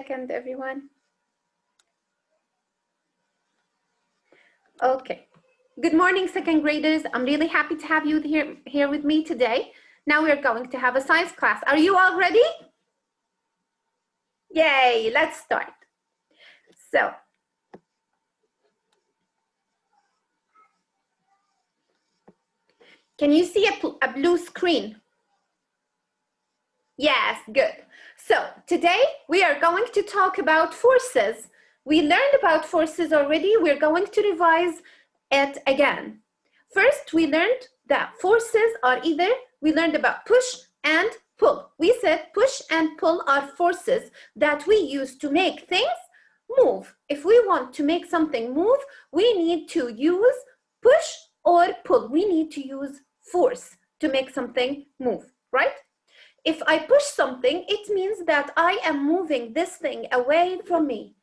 second, everyone. Okay. Good morning, second graders. I'm really happy to have you here with me today. Now we're going to have a science class. Are you all ready? Yay, let's start. So, can you see a blue screen? Yes, good. So today we are going to talk about forces. We learned about forces already. We're going to revise it again. First, we learned that forces are we learned about push and pull. We said push and pull are forces that we use to make things move. If we want to make something move, we need to use push or pull. We need to use force to make something move, right? If I push something, it means that I am moving this thing away from me.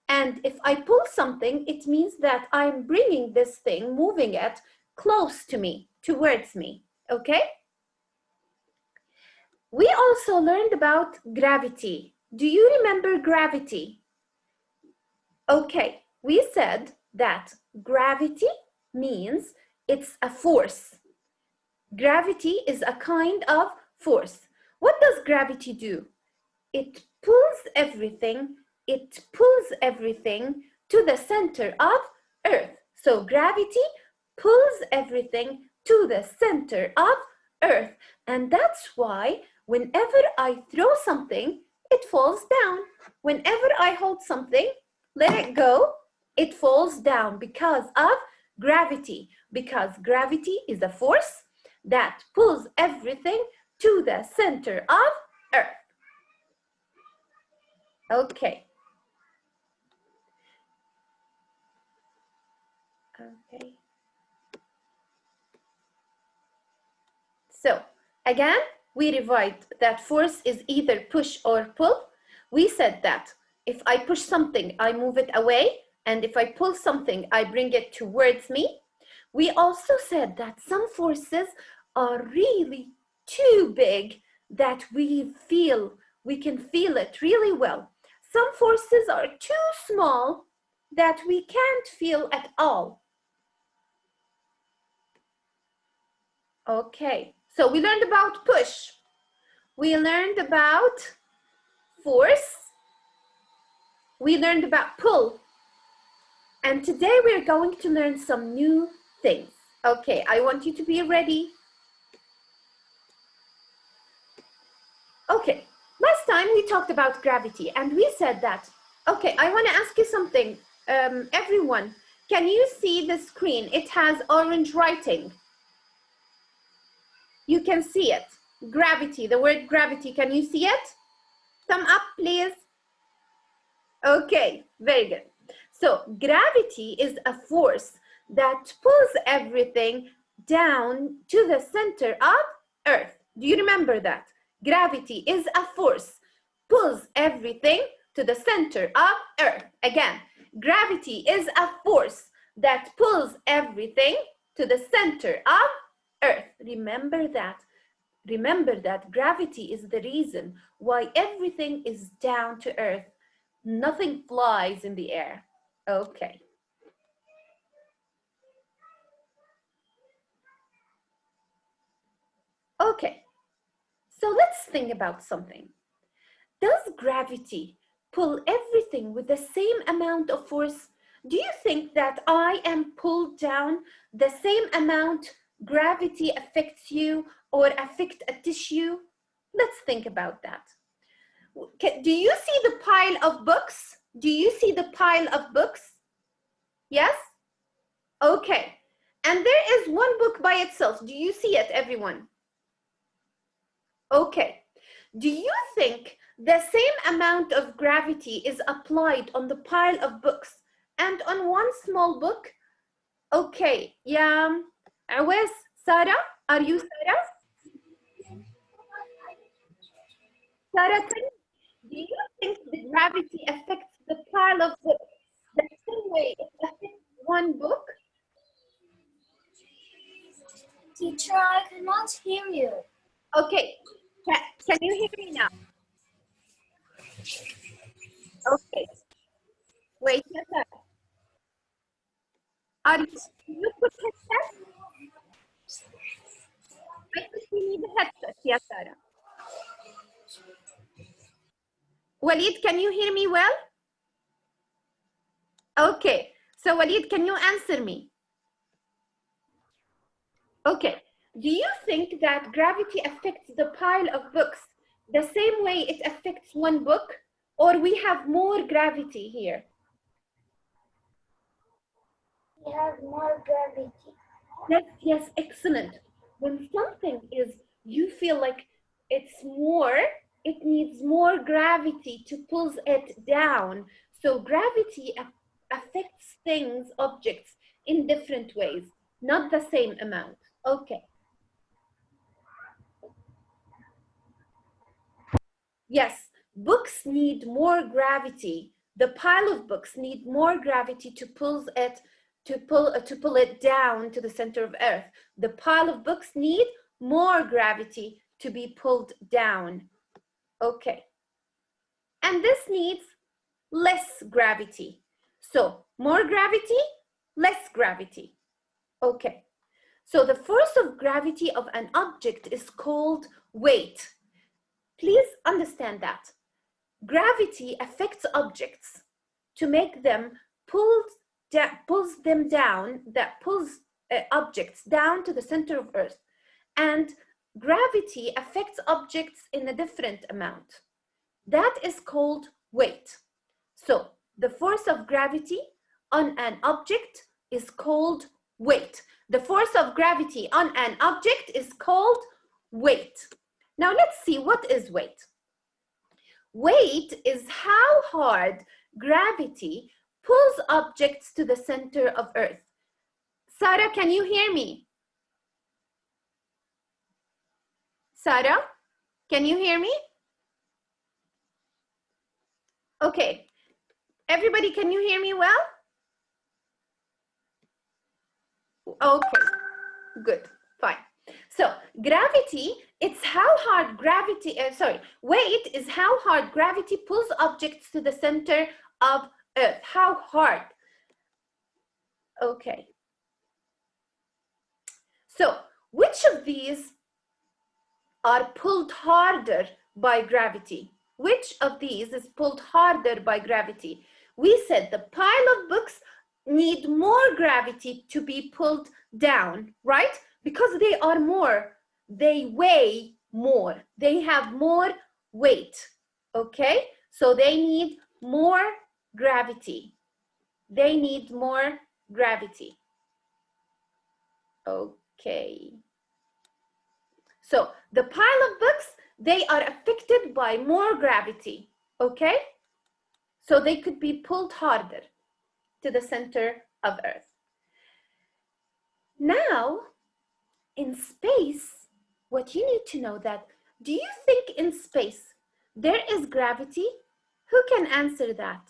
And if I pull something, it means that I'm bringing this thing, moving it close to me, towards me, okay? We also learned about gravity. Do you remember gravity? Okay, we said that gravity means it's a force. Gravity is a kind of force. What does gravity do? It pulls everything to the center of Earth. So gravity pulls everything to the center of Earth. And that's why whenever I throw something, it falls down. Whenever I hold something, let it go, it falls down because of gravity. Because gravity is a force that pulls everything to the center of Earth. Okay. Okay. So again, we revised that force is either push or pull. We said that if I push something, I move it away. And if I pull something, I bring it towards me. We also said that some forces are really too big that we can feel it really well. Some forces are too small that we can't feel at all. Okay, so we learned about push. We learned about force. We learned about pull. And today we're going to learn some new things. Okay, I want you to be ready. Okay, last time we talked about gravity and we said that, okay, I want to ask you something. Everyone, can you see the screen? It has orange writing. You can see it. Gravity, the word gravity, can you see it? Thumb up, please. Okay, very good. So gravity is a force that pulls everything down to the center of Earth. Do you remember that? Gravity is a force, pulls everything to the center of Earth. Again, gravity is a force that pulls everything to the center of Earth. Remember that. Remember that gravity is the reason why everything is down to Earth. Nothing flies in the air. Okay. Okay. So let's think about something. Does gravity pull everything with the same amount of force? Do you think that I am pulled down the same amount gravity affects you or affect a tissue? Let's think about that. Do you see the pile of books? Do you see the pile of books? Yes? Okay. And there is one book by itself. Do you see it, everyone? Okay. Do you think the same amount of gravity is applied on the pile of books and on one small book? Okay. Yeah. Awes, Sarah? Are you Sarah? Sarah, do you think the gravity affects the pile of books the same way it affects one book? Teacher, I cannot hear you. Okay, can you hear me now? wait, يا سارة. Are you put headset? I think you need a headset, يا سارة. Walid, can you hear me well? Okay, so Walid, can you answer me? Okay, do you think that gravity affects the pile of books the same way it affects one book, or we have more gravity here? We have more gravity. Yes, excellent. When something is, you feel like it's more, it needs more gravity to pull it down. So gravity affects things, objects, in different ways, not the same amount. Okay. Yes, books need more gravity. The pile of books need more gravity to pull it down to the center of Earth. The pile of books need more gravity to be pulled down. Okay. And this needs less gravity. So more gravity, less gravity. Okay. So the force of gravity of an object is called weight. Please understand that. Gravity affects objects to make them pulls objects down to the center of Earth. And gravity affects objects in a different amount. That is called weight. So the force of gravity on an object is called weight. The force of gravity on an object is called weight. Now let's see, what is weight? Weight is how hard gravity pulls objects to the center of Earth. Sarah, can you hear me? Sarah, can you hear me? Okay. Everybody, can you hear me well? Okay, good, fine. So gravity, it's how hard gravity, weight is how hard gravity pulls objects to the center of Earth. How hard? Okay. So which of these are pulled harder by gravity? Which of these is pulled harder by gravity? We said the pile of books need more gravity to be pulled down, right? Because they are more, they weigh more, they have more weight, okay? So they need more gravity. They need more gravity. Okay. So the pile of books, they are affected by more gravity, okay? So they could be pulled harder to the center of Earth. Now, in space, what you need to know that, do you think in space there is gravity? Who can answer that?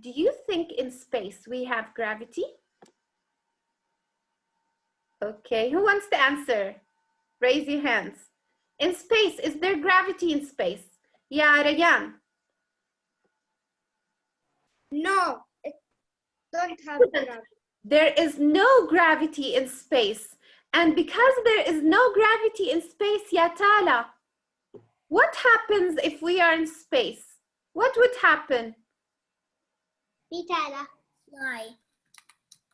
Do you think in space we have gravity? Okay, who wants to answer? Raise your hands. In space, is there gravity in space? Yeah, Rayan. No, it don't have gravity. There is no gravity in space. And because there is no gravity in space, Yatala, what happens if we are in space? What would happen? Yatala, fly.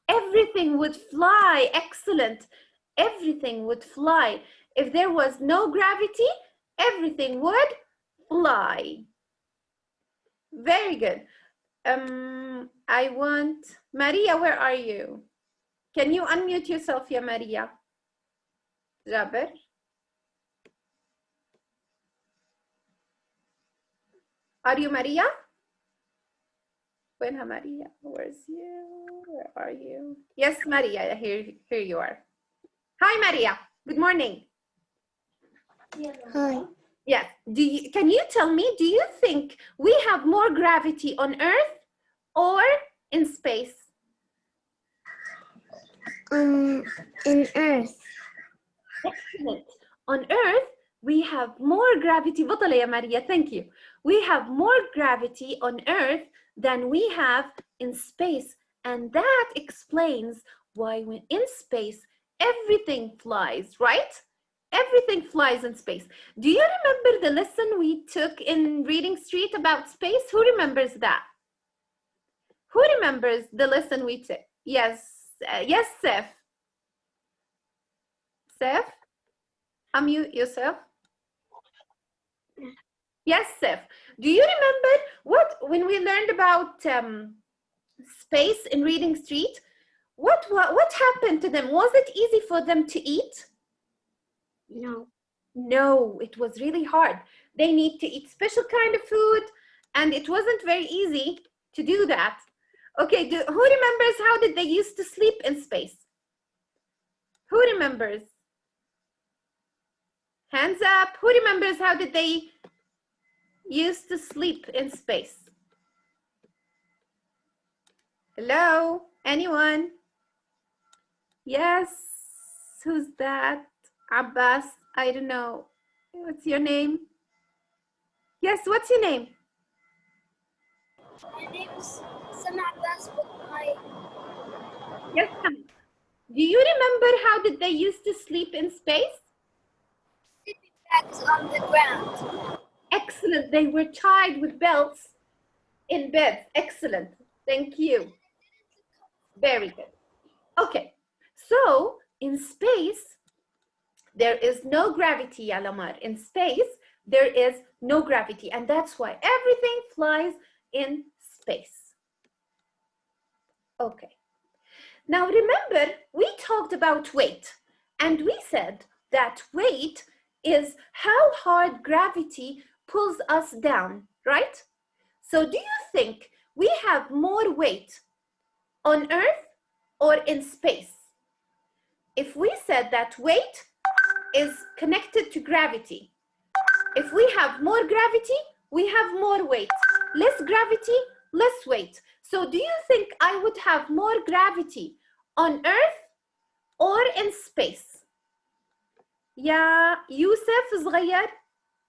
Everything would fly. Excellent. Everything would fly. If there was no gravity, everything would fly. Very good. I want Maria, where are you? Can you unmute yourself, ya Maria? Jaber? Are you Maria? Where's Maria? Where's you? Where are you? Yes, Maria, here you are. Hi, Maria. Good morning. Hi. Yes. Can you tell me, do you think we have more gravity on Earth or in space? In Earth. Excellent. On Earth, we have more gravity. بطلة يا Maria, thank you. We have more gravity on Earth than we have in space, and that explains why when in space, everything flies, right? Everything flies in space. Do you remember the lesson we took in Reading Street about space? Who remembers that? Who remembers the lesson we took? Yes, yes, Seth. Seth? Unmute yourself. Yes, Seth. Do you remember when we learned about space in Reading Street? What happened to them? Was it easy for them to eat? No. No, it was really hard. They need to eat special kind of food, and it wasn't very easy to do that. Okay, who remembers how did they used to sleep in space? Who remembers? Hands up. Who remembers how did they used to sleep in space? Hello? Anyone? Yes. Who's that? Abbas? I don't know. What's your name? Yes, what's your name? My name is Sama Abbas, but Yes, Sam. Do you remember how did they used to sleep in space? sleeping bag is on the ground. Excellent. They were tied with belts in beds. Excellent. Thank you. Very good. Okay. So in space, there is no gravity, Alamar. In space, there is no gravity, and that's why everything flies in space. Okay. Now remember, we talked about weight, and we said that weight is how hard gravity pulls us down, right? So do you think we have more weight on Earth or in space? If we said that weight is connected to gravity, if we have more gravity, we have more weight. Less gravity, less weight. So do you think I would have more gravity on Earth or in space? Yeah, Yusuf صغير.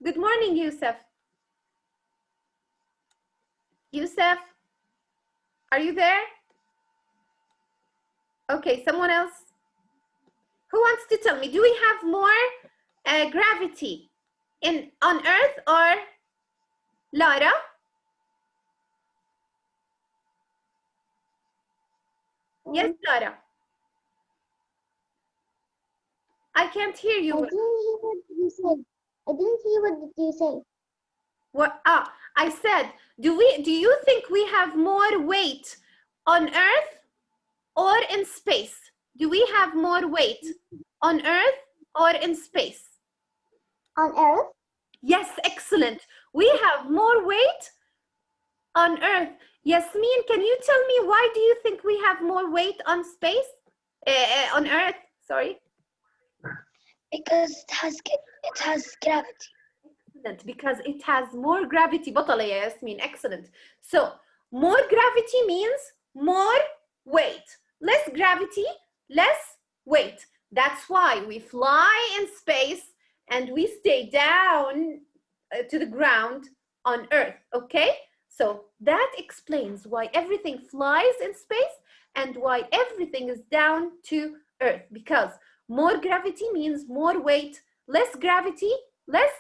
Good morning, Yusuf. Yusuf, are you there? Okay, someone else? Who wants to tell me, do we have more gravity on Earth or Lara? Yes, Lara. I can't hear you. I didn't hear what you said. I didn't hear what did you say. What? I said, do you think we have more weight on Earth or in space? Do we have more weight on Earth or in space? On Earth? Yes, excellent. We have more weight on Earth. Yasmin, can you tell me why do you think we have more weight on space? On Earth, sorry. Because it has gravity. Excellent, because it has more gravity. بطلة يا ياسمين, excellent. So, more gravity means more weight. Less gravity, less weight. That's why we fly in space and we stay down to the ground on Earth, okay? So that explains why everything flies in space and why everything is down to Earth, because more gravity means more weight, less gravity, less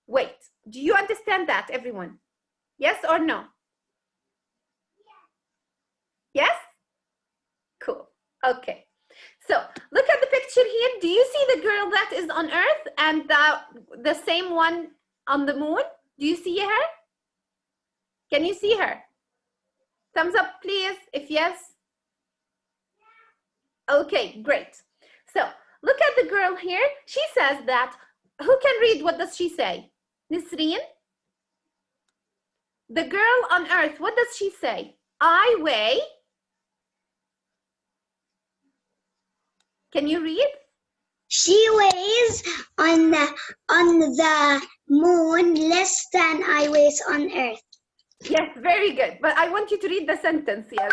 weight. Do you understand that, everyone? Yes or no? Yes? Cool. Okay. So look at the picture here. Do you see the girl that is on Earth and the same one on the moon? Do you see her? Can you see her? Thumbs up, please, if yes. Okay, great. So look at the girl here. She says that, who can read? What does she say? Nisreen? The girl on Earth, what does she say? I weigh. Can you read? She weighs on the moon less than I weigh on Earth. Yes, very good. But I want you to read the sentence. Yes,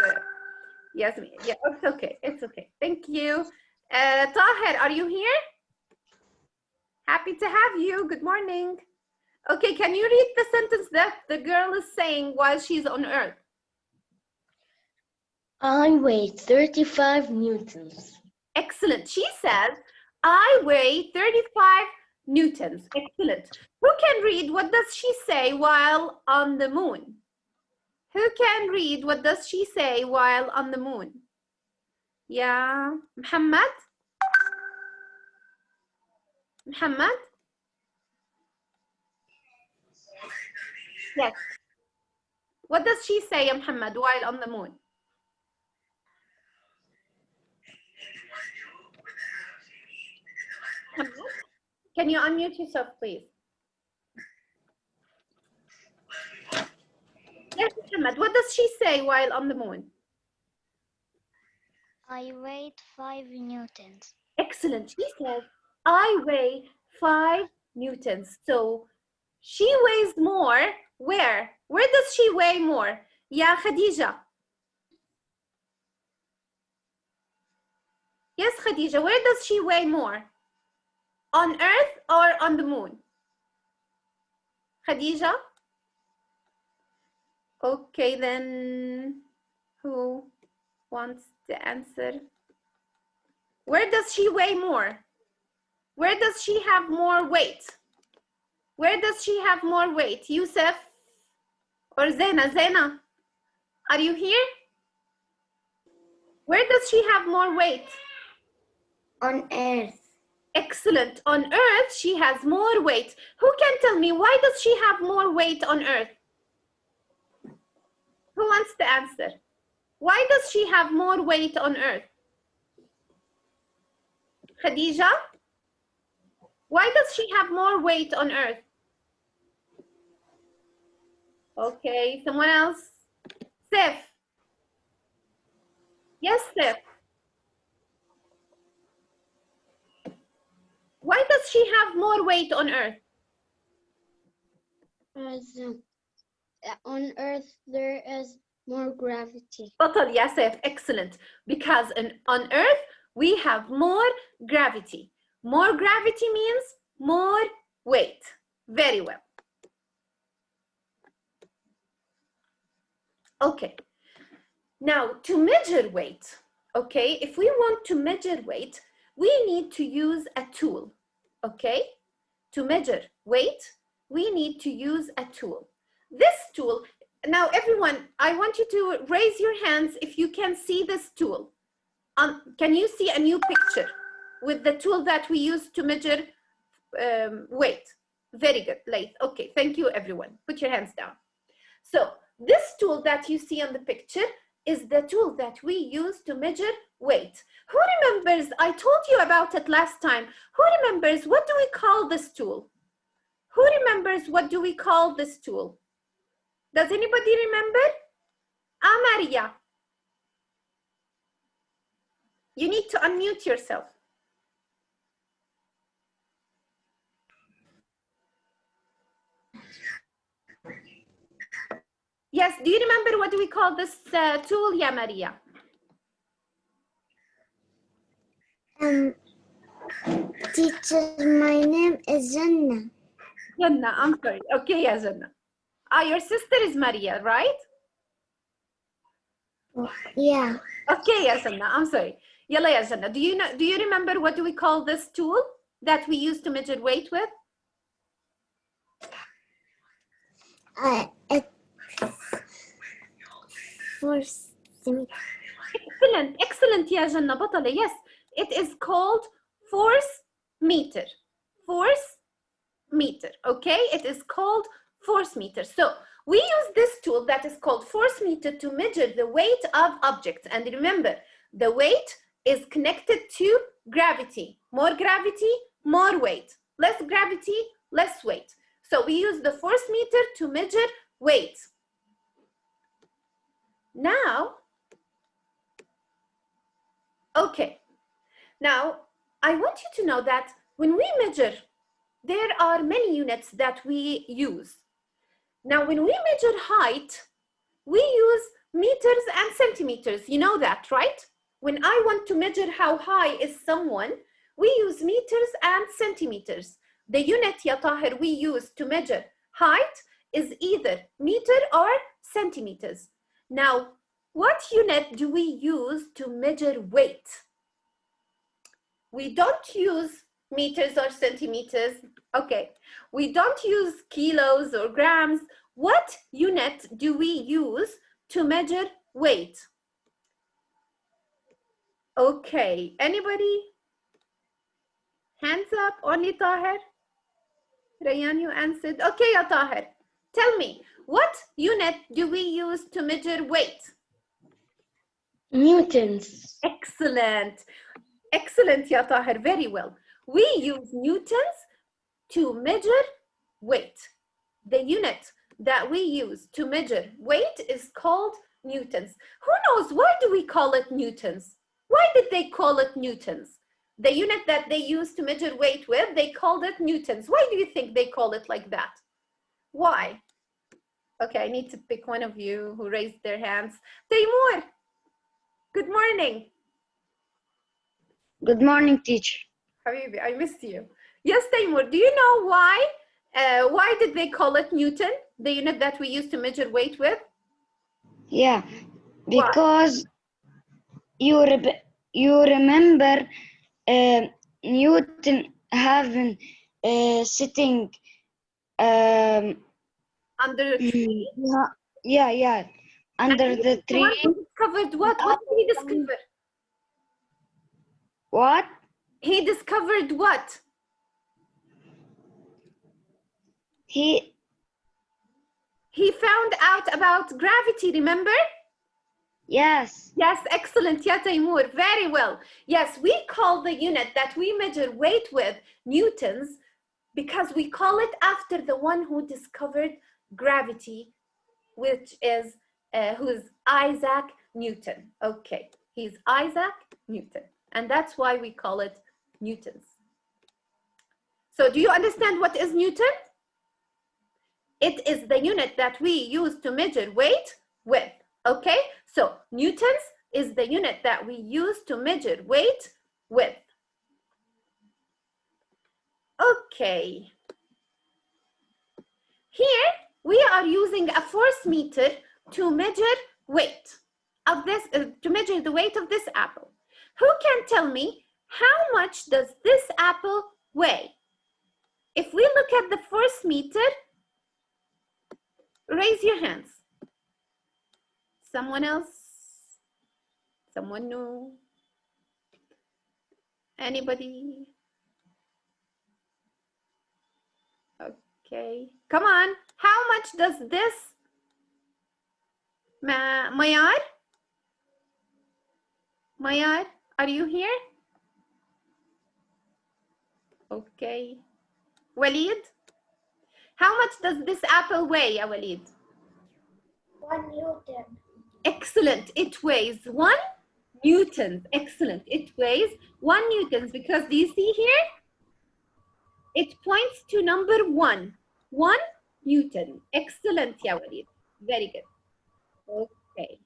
yeah, it's okay. It's okay. Thank you. Tahir, are you here? Happy to have you. Good morning. Okay, can you read the sentence that the girl is saying while she's on Earth? I weigh 35 newtons. Excellent. She says, I weigh 35 newtons. Excellent. Who can read? What does she say while on the moon? Who can read? What does she say while on the moon? Yeah, Muhammad? Muhammad? Yes. What does she say, Muhammad, while on the moon? Muhammad? Can you unmute yourself, please? Yes, Muhammad, what does she say while on the moon? I weighed 5 newtons. Excellent. She says, I weigh 5 newtons. So she weighs more. Where? Where does she weigh more? Yeah, Khadija. Yes, Khadija, where does she weigh more? On Earth or on the moon? Khadija? Okay, then who wants to answer? Where does she weigh more? Where does she have more weight? Where does she have more weight? Yusuf or Zena? Zena, are you here? Where does she have more weight? On Earth. Excellent. On Earth, she has more weight. Who can tell me why does she have more weight on Earth? Who wants to answer? Why does she have more weight on Earth? Khadija? Why does she have more weight on Earth? Okay, someone else? Sif. Yes, Sif. Why does she have more weight on Earth? As on Earth, there is more gravity. بطل يا سيف. Excellent. Because on Earth, we have more gravity. More gravity means more weight. Very well. Okay. Now, to measure weight, okay, if we want to measure weight, we need to use a tool, okay? To measure weight, we need to use a tool. This tool, now everyone, I want you to raise your hands if you can see this tool. Can you see a new picture with the tool that we use to measure weight? Very good, Laith. Okay, thank you everyone. Put your hands down. So this tool that you see on the picture is the tool that we use to measure weight. Who remembers, I told you about it last time. Who remembers, what do we call this tool? Who remembers what do we call this tool? Does anybody remember? Maria. You need to unmute yourself. Yes, do you remember what do we call this tool, Ya Maria? Teacher, my name is Jannah. Jannah, I'm sorry. Okay, ya Jannah. Your sister is Maria, right? Yeah. Okay, ya Jannah, I'm sorry. Yalla ya Jannah. Do you remember what do we call this tool that we use to measure weight with? Force. Excellent, excellent, ya Jannah Batala. Yes, it is called force meter. Force meter, okay? It is called force meter. So we use this tool that is called force meter to measure the weight of objects. And remember, the weight is connected to gravity. More gravity, more weight. Less gravity, less weight. So we use the force meter to measure weight. Now, okay. Now, I want you to know that when we measure, there are many units that we use. Now, when we measure height, we use meters and centimeters. You know that, right? When I want to measure how high is someone, we use meters and centimeters. The unit, Ya Tahir, we use to measure height is either meter or centimeters. Now, What unit do we use to measure weight? We don't use meters or centimeters. Okay. We don't use kilos or grams. What unit do we use to measure weight? Okay. Anybody? Hands up. Only Tahir? Rayan, you answered. Okay, ya Tahir. Tell me, what unit do we use to measure weight? Newtons. Excellent. Excellent, ya Tahir. Very well. We use newtons to measure weight. The unit that we use to measure weight is called newtons. Who knows, why do we call it newtons? Why did they call it newtons? The unit that they use to measure weight with, they called it newtons. Why do you think they call it like that? Why? Okay, I need to pick one of you who raised their hands. Taimur, good morning. Good morning, teacher. Habibi, I missed you. Yes, Taimur, do you know why did they call it Newton, the unit that we use to measure weight with? Yeah, because you remember Newton having sitting Under a tree? Yeah, under the The one tree. who discovered what? What did he discover? What? He discovered what? He found out about gravity, remember? Yes. Yes, excellent, Ya Taimur, very well. Yes, we call the unit that we measure weight with newtons because we call it after the one who discovered gravity, which is, who's Isaac Newton. Okay, he's Isaac Newton, and that's why we call it newtons. So do you understand what is Newton? It is the unit that we use to measure weight with, okay? So newtons is the unit that we use to measure weight with. Okay. Here, we are using a force meter to measure weight of this, to measure the weight of this apple. Who can tell me how much does this apple weigh? If we look at the force meter, raise your hands. Someone else? Someone new? Anybody? Okay, come on. How much does this, Mayar? Mayar, are you here? Okay. Walid? How much does this apple weigh, Walid? 1 Newton. Excellent. It weighs 1 Newton. Excellent. It weighs 1 Newton because do you see here? It points to number 1. 1 Newton. Excellent, Ya Walid. Very good. Okay.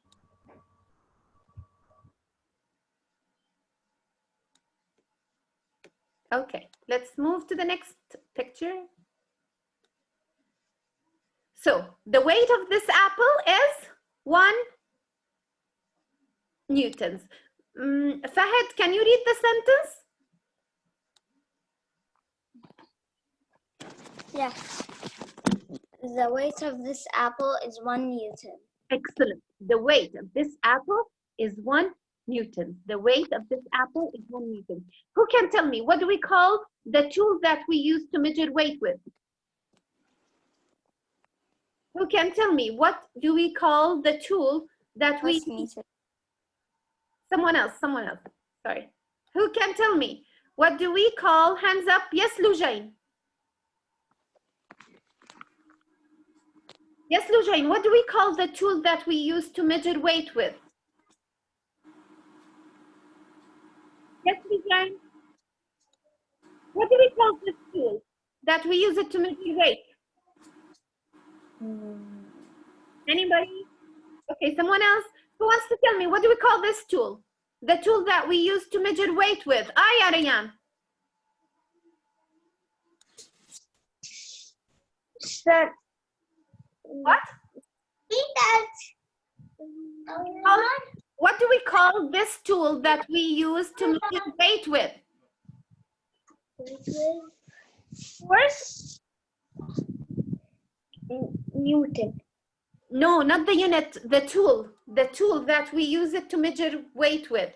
Okay, let's move to the next picture. So the weight of this apple is 1 Newtons. Fahad, can you read the sentence? Yes. The weight of this apple is 1 Newton. Excellent. The weight of this apple is 1 Newton. The weight of this apple is 1 Newton. Who can tell me, what do we call the tool that we use to measure weight with? Who can tell me, what do we call the tool that we use? Someone else, sorry. Who can tell me, what do we call, hands up, yes, Lujain. Yes, Lujain, what do we call the tool that we use to measure weight with? Yes, Lujain. What do we call this tool that we use it to measure weight? Anybody? Okay, someone else who wants to tell me, what do we call this tool? The tool that we use to measure weight with. Arayan. Sir. What? Meters. What do we call this tool that we use to measure weight with? Force? Newton. No, not the unit, the tool. The tool that we use it to measure weight with.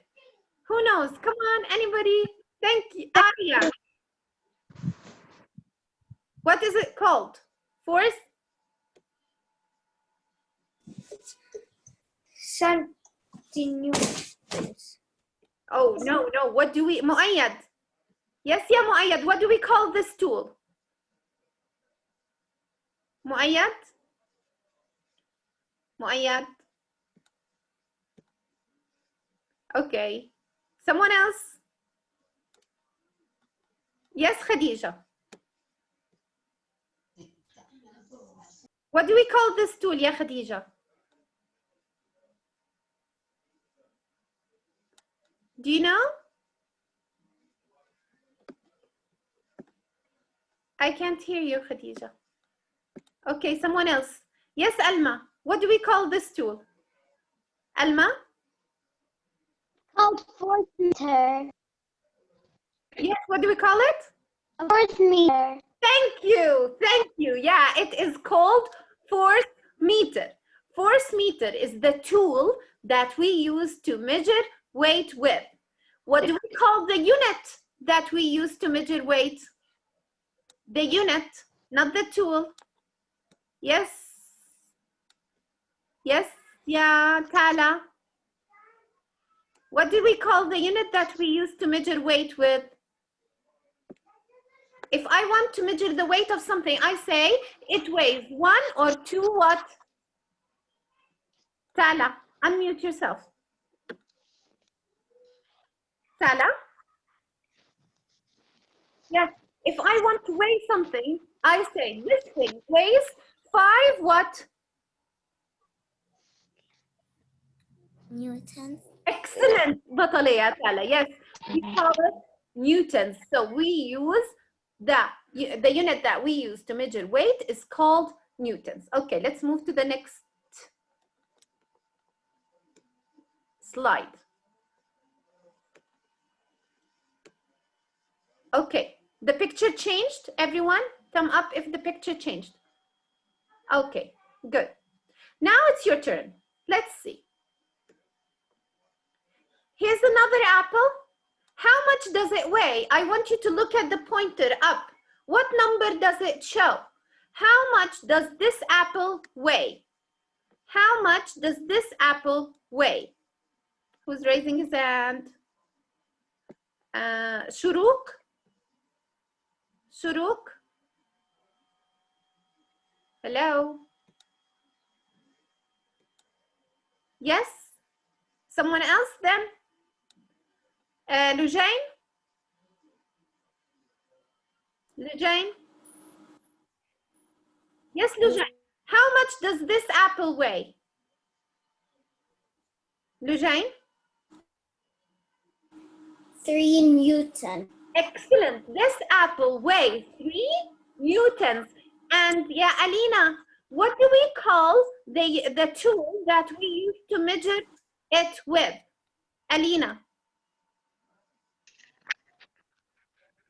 Who knows? Come on, anybody? Thank you. Aria. What is it called? Force? Centinewtons. Oh, no. What do we, Muayyad? Yes, yeah, Muayyad. What do we call this tool? Muayyad? Muayyad? Okay. Someone else? Yes, Khadija. What do we call this tool, ya Khadija? Do you know? I can't hear you, Khadija. Okay, someone else. Yes, Alma. What do we call this tool? Alma? Called force meter. Yes, what do we call it? A force meter. Thank you. Yeah, it is called force meter. Force meter is the tool that we use to measure weight with. What do we call the unit that we use to measure weight? The unit, not the tool. Yes. Yes, yeah, Tala. What do we call the unit that we use to measure weight with? If I want to measure the weight of something, I say it weighs 1 or 2 what? Tala, unmute yourself. Tala? Yes, if I want to weigh something, I say this thing weighs 5 what? Newtons. Excellent, بطلة يا Tala. Yes, we call it newtons. So we use the unit that we use to measure weight is called newtons. Okay, let's move to the next slide. Okay, the picture changed, everyone? Thumb up if the picture changed. Okay, good. Now it's your turn. Let's see. Here's another apple. How much does it weigh? I want you to look at the pointer up. What number does it show? How much does this apple weigh? How much does this apple weigh? Who's raising his hand? Shuruk? Shuruk? Hello? Yes? Someone else then? Lujain? Lujain? Yes, Lujain. How much does this apple weigh? Lujain? 3 Newton. Excellent. This apple weighs 3 newtons. And yeah, Alina, what do we call the tool that we use to measure it with? Alina.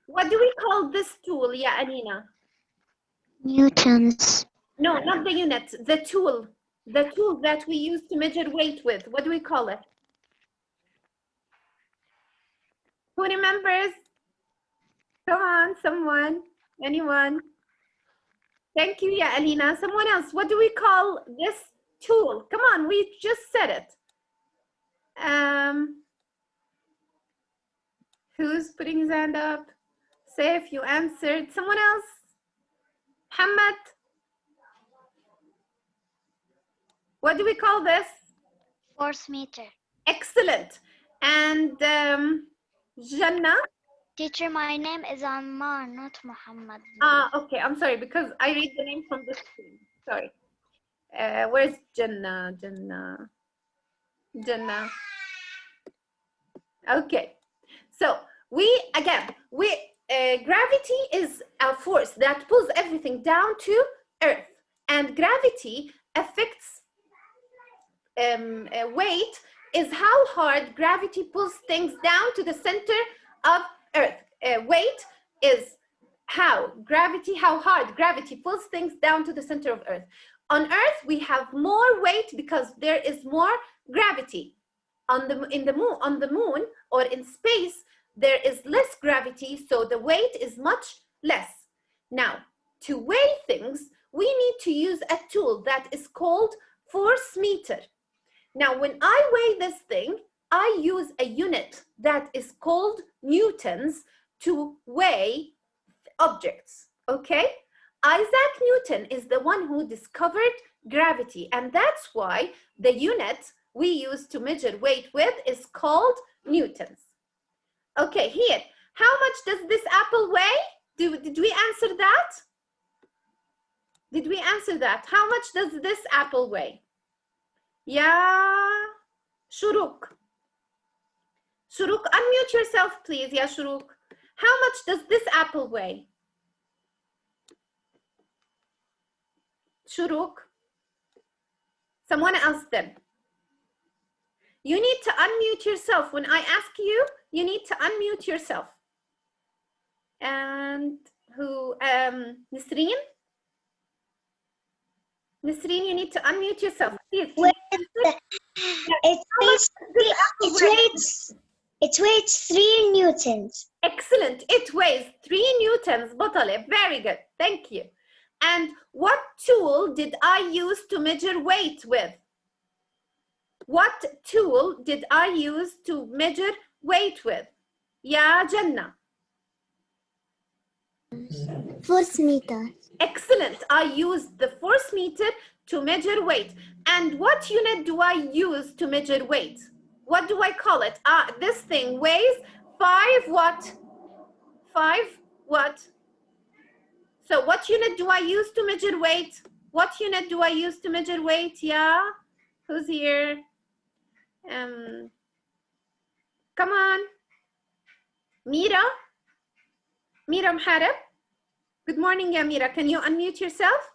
What do we call this tool, yeah, Alina? Newtons. No, not the unit, the tool. The tool that we use to measure weight with. What do we call it? Who remembers? Come on, someone. Anyone? Thank you, yeah, Alina. Someone else. What do we call this tool? Come on, we just said it. Who's putting his hand up? Say if you answered. Someone else? Muhammad? What do we call this? Force meter. Excellent. And Jannah? Teacher, my name is Ammar, not Muhammad. Okay, I'm sorry, because I read the name from the screen. Sorry. Where's Jannah? Jannah. Okay. So gravity is a force that pulls everything down to Earth, and gravity affects weight is how hard gravity pulls things down to the center of Earth. Weight is how hard gravity pulls things down to the center of Earth. On Earth, we have more weight because there is more gravity. On the moon or in space, there is less gravity, so the weight is much less. Now, to weigh things, we need to use a tool that is called force meter. Now, when I weigh this thing, I use a unit that is called newtons to weigh objects, okay? Isaac Newton is the one who discovered gravity, and that's why the unit we use to measure weight with is called newtons. Okay, here, how much does this apple weigh? Did we answer that? Did we answer that? How much does this apple weigh? Ya Shuruk. Shuruk, unmute yourself, please. Ya Shuruk. How much does this apple weigh? Shuruk. Someone else then. You need to unmute yourself. When I ask you, you need to unmute yourself. And who? Nisreen? Nisreen, you need to unmute yourself. Please. It weighs 3 newtons. Excellent. It weighs 3 newtons. Botale. Very good. Thank you. And what tool did I use to measure weight with? What tool did I use to measure weight with? Ya Jannah. Force meter. Excellent. I used the force meter to measure weight. And what unit do I use to measure weight? What do I call it? This thing weighs 5 what? 5 what? So what unit do I use to measure weight? What unit do I use to measure weight? Yeah? Who's here? Come on. Mira? Mira Mharab? Good morning, ya Mira. Can you unmute yourself?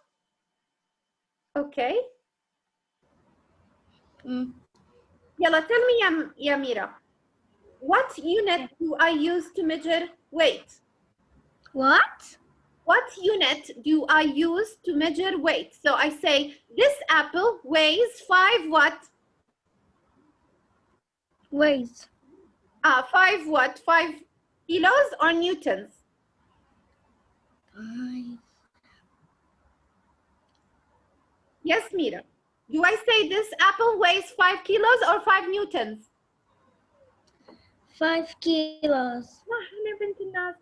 Okay. Yalla, tell me, ya Mira, what unit do I use to measure weight? What? What unit do I use to measure weight? So I say, this apple weighs 5 what? Weighs. 5 what? 5 kilos or newtons? Yes, Mira. Do I say this apple weighs 5 kilos or 5 newtons? 5 kilos.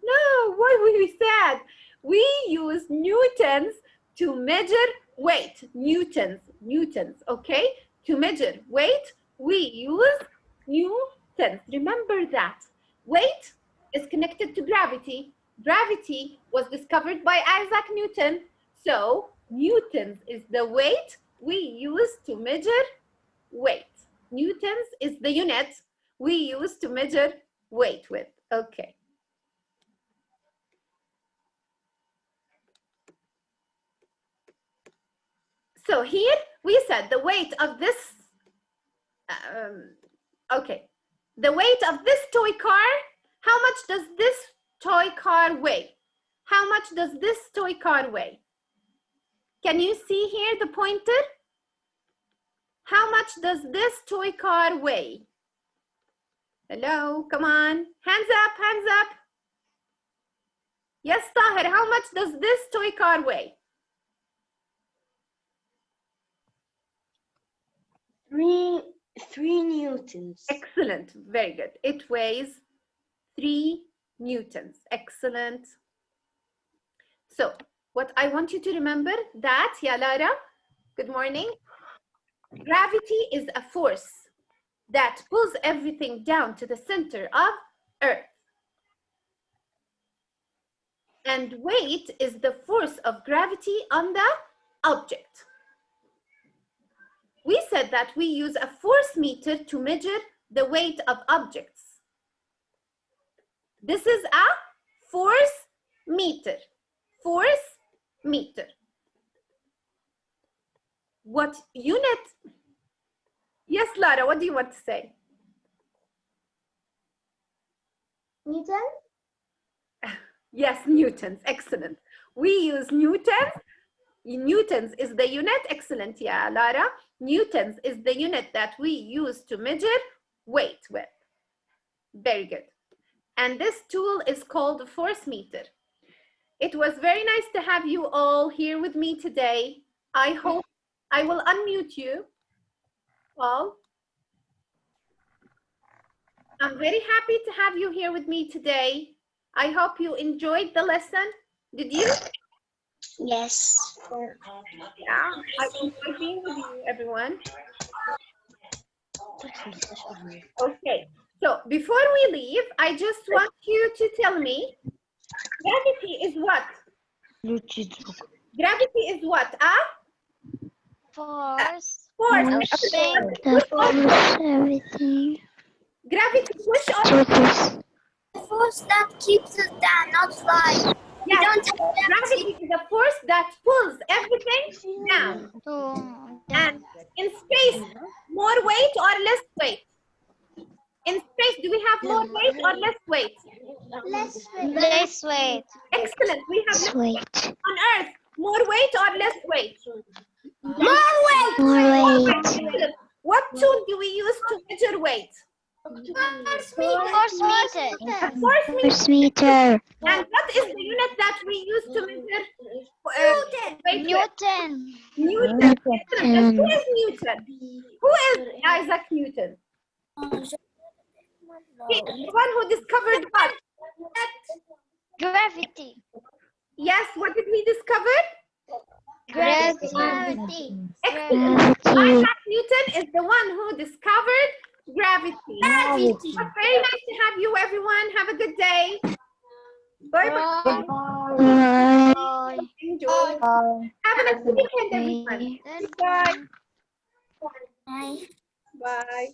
No, why were we sad? We use newtons to measure weight. Newtons, okay? To measure weight, we use newtons. Remember that. Weight is connected to gravity. Gravity was discovered by Isaac Newton. So newtons is the weight we use to measure weight. Newtons is the unit we use to measure weight with. Okay. So here we said the weight of this, the weight of this toy car, how much does this toy car weigh? How much does this toy car weigh? Can you see here the pointer? How much does this toy car weigh? Hello, come on, hands up, hands up. Yes, Tahir, how much does this toy car weigh? 3 newtons. Excellent, very good. It weighs 3 newtons. Excellent. So what I want you to remember that, ya Lara, good morning. Gravity is a force that pulls everything down to the center of Earth. And weight is the force of gravity on the object. We said that we use a force meter to measure the weight of objects. This is a force meter. Force meter. What unit Yes, Lara, what do you want to say? Newton? Yes, newtons. Excellent. We use newtons. Newtons is the unit. Excellent, yeah, Lara. Newtons is the unit that we use to measure weight with. Very good. And this tool is called a force meter. It was very nice to have you all here with me today. I hope I will unmute you all. I'm very happy to have you here with me today. I hope you enjoyed the lesson. Did you? Yes. Yeah, I enjoyed being with you, everyone. Okay, so before we leave, I just want you to tell me, gravity is what? Gravity is what? Force. Force. The force, everything. Gravity push or The force that keeps us down, not flying. yes, don't have gravity is a force that pulls everything down. And in space, more weight or less weight? In space, do we have more weight or less weight? Less weight. Excellent. We have less Weight. on Earth. More weight or less weight? More weight. More weight. Excellent. What tool do we use to measure weight? Force meter. A force meter. Force meter. And what is the unit that we use to measure weight with? Newton. Newton. Excellent. And who is Newton? Who is Isaac Newton? He's the one who discovered what? Gravity. Yes, what did he discover? Gravity. Excellent. Gravity. Isaac Newton is the one who discovered gravity. It was very nice to have you, everyone. Have a good day. Bye-bye. Bye. Enjoy. Have a nice weekend, everyone. Bye. Bye. Bye.